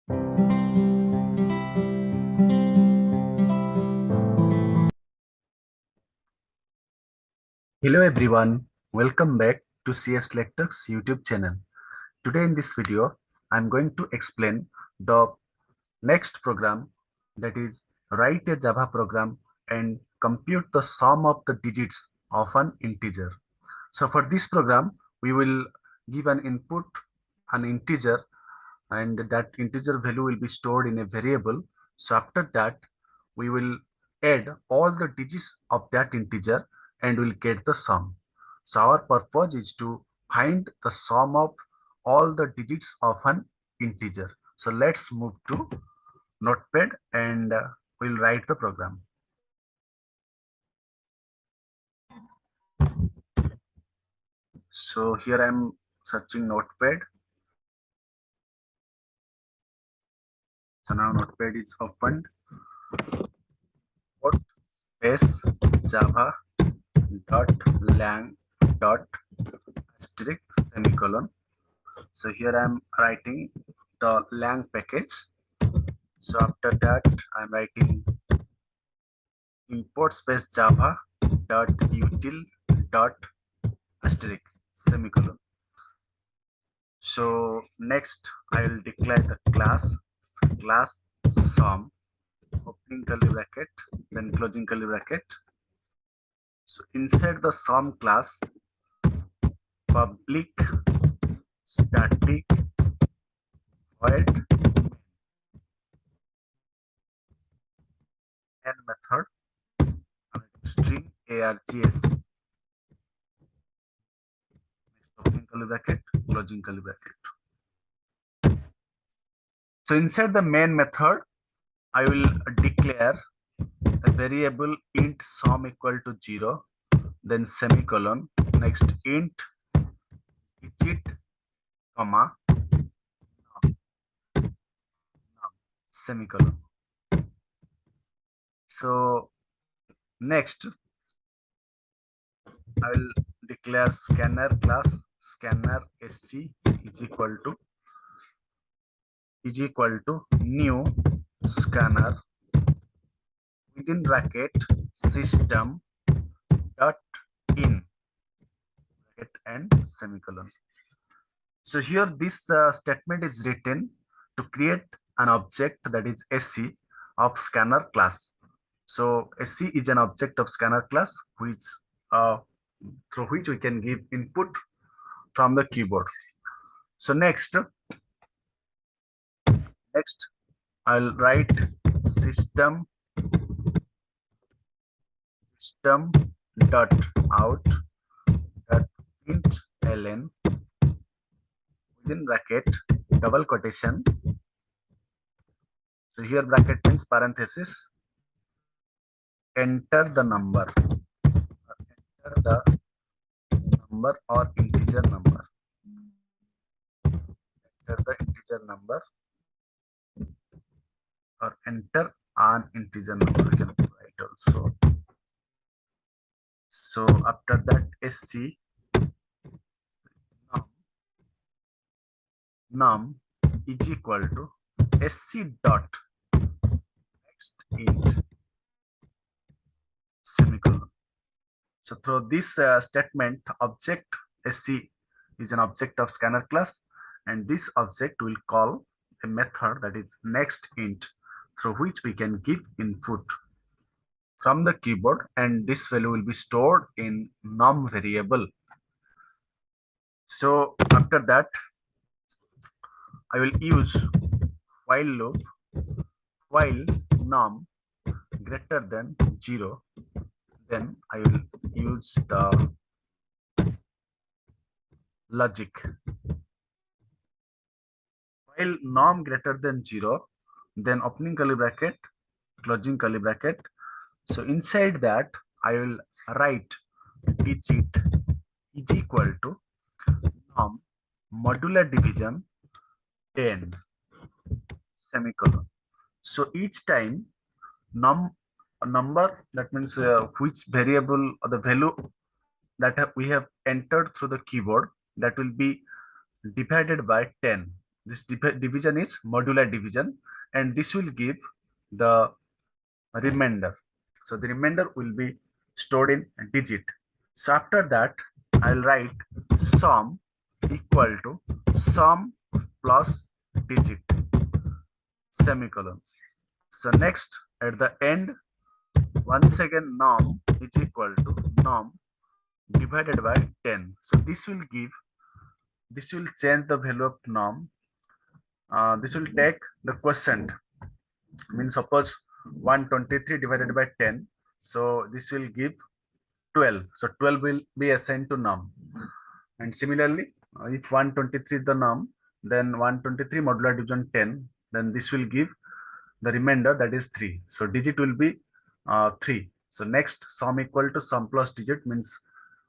Hello everyone, welcome back to CS Lectures YouTube channel. Today in this video, I'm going to explain the next program, that is write a Java program and compute the sum of the digits of an integer. So for this program, we will give an input, an integer, and that integer value will be stored in a variable. So after that, we will add all the digits of that integer and we'll get the sum. So our purpose is to find the sum of all the digits of an integer. So let's move to notepad and we'll write the program. So here I'm searching notepad. So now notepad is opened. Put space java dot lang dot asterisk semicolon. So here I'm writing the lang package. So after that I'm writing import space java dot util dot asterisk semicolon. So next I will declare the class sum, opening curly bracket, then closing curly bracket. So inside the sum class, public static void and method string args, opening curly bracket, closing curly bracket. So inside the main method, I will declare a variable int sum equal to 0, then semicolon, next int digit, comma, semicolon. So next, I will declare scanner class scanner sc is equal to new scanner within bracket system dot in bracket and semicolon. So here this statement is written to create an object, that is sc, of scanner class. So sc is an object of scanner class which through which we can give input from the keyboard. So next I'll write system dot out dot println within bracket double quotation. So here bracket means parenthesis. Enter the number. Enter the number or integer number. Enter the integer number or enter an integer number. We can write also. So after that sc num is equal to sc dot next int semicolon. So through this statement, object sc is an object of scanner class, and this object will call a method, that is next int, through which we can give input from the keyboard, and this value will be stored in num variable. So after that, I will use while loop while num greater than 0. Then I will use the logic. While num greater than 0, then opening curly bracket, closing curly bracket. So inside that, I will write digit is equal to num modular division 10 semicolon. So each time number, that means which variable or the value that we have entered through the keyboard, that will be divided by 10. This division is modular division, and this will give the remainder. So the remainder will be stored in digit. So after that, I'll write sum equal to sum plus digit, semicolon. So next, at the end, once again norm is equal to norm divided by 10. So this will change the value of norm. This will take the quotient. Means suppose 123 divided by 10. So this will give 12. So 12 will be assigned to norm. And similarly, if 123 is the norm, then 123 modular division 10, then this will give the remainder, that is 3. So digit will be 3. So next, sum equal to sum plus digit means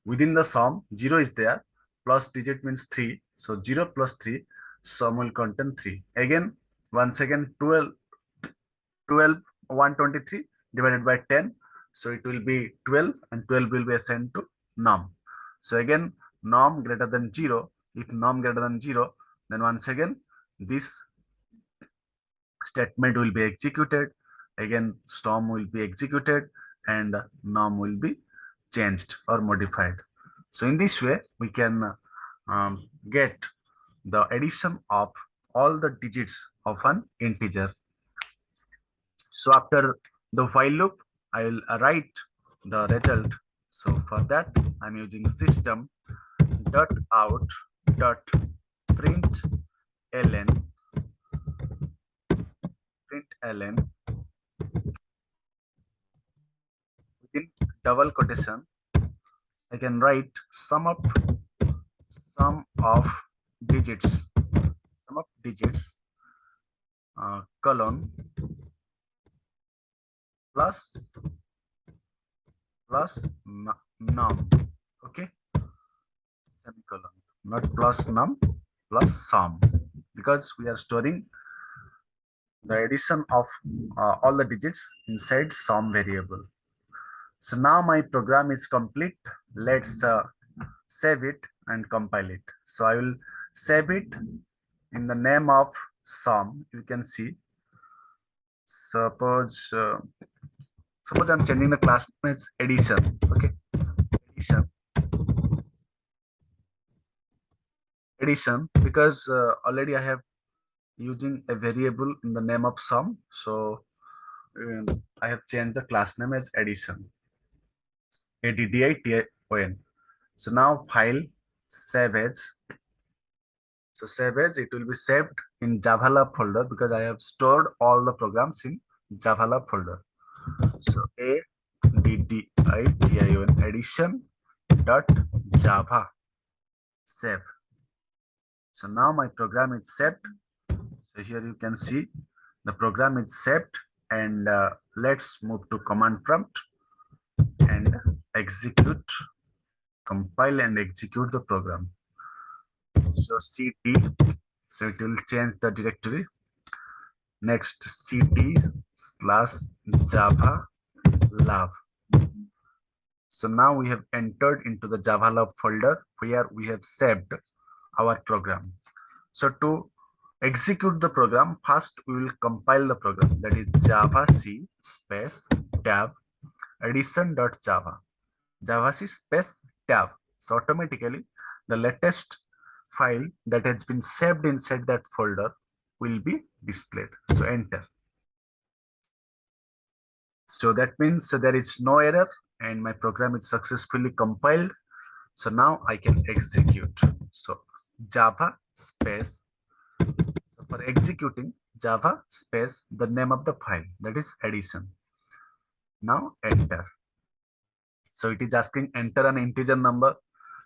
within the sum 0 is there, plus digit means 3. So 0 plus 3, sum will contain 3. Again, once again 12 123 divided by 10. So it will be 12, and 12 will be assigned to norm. So again, norm greater than 0. If norm greater than 0, then once again this statement will be executed. Again, storm will be executed, and norm will be changed or modified. So in this way, we can get the addition of all the digits of an integer. So after the while loop, I will write the result. So for that, I'm using system dot out dot print ln within double quotation. I can write sum of digits, colon plus num. Okay, semicolon, not plus num, plus sum, because we are storing the addition of all the digits inside sum variable. So now my program is complete. Let's save it and compile it. So I will save it in the name of sum. You can see, suppose I'm changing the class name as addition. Okay, addition, because already I have using a variable in the name of sum. So I have changed the class name as addition. ADDITION. So now file save as. So save as, it will be saved in Javalab folder because I have stored all the programs in Javalab folder. So ADDITION addition dot Java save. So now my program is saved. So here you can see the program is saved, and let's move to command prompt and compile and execute the program. So cd, so it will change the directory. Next, cd/java lab. So now we have entered into the Java lab folder where we have saved our program. So to execute the program, first we will compile the program, that is javac space tab addition.java. Javac space tab. So automatically the latest file that has been saved inside that folder will be displayed. So enter. So that means there is no error and my program is successfully compiled. So now I can execute. So Java space, for executing, Java space the name of the file, that is addition. Now enter. So it is asking enter an integer number.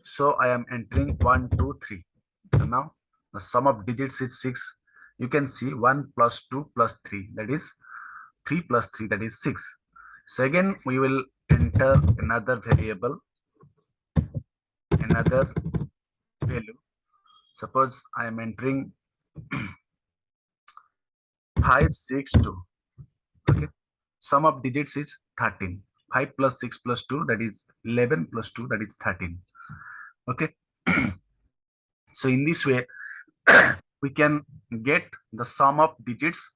So I am entering 1, 2, 3. So now the sum of digits is 6. You can see 1 plus 2 plus 3, that is 3 plus 3, that is 6. So again we will enter another variable, another value. Suppose I am entering 5, 6, 2. Okay. Sum of digits is 13. 5 plus 6 plus 2, that is 11 plus 2, that is 13. Okay. So in this way, we can get the sum of digits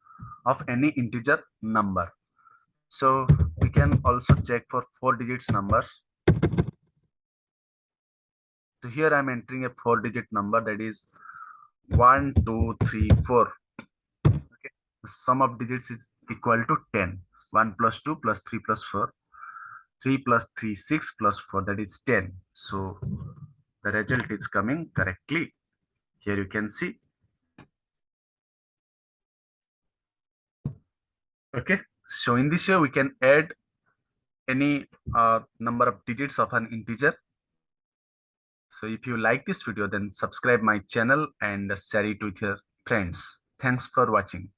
of any integer number. So we can also check for 4 digits numbers. So here I'm entering a 4 digit number, that is 1, 2, 3, 4. Okay. The sum of digits is equal to 10. 1 plus 2 plus 3 plus 4. 3 plus 3, 6 plus 4, that is 10. So the result is coming correctly. Here you can see. Okay. So in this way, we can add any number of digits of an integer. So if you like this video, then subscribe my channel and share it with your friends. Thanks for watching.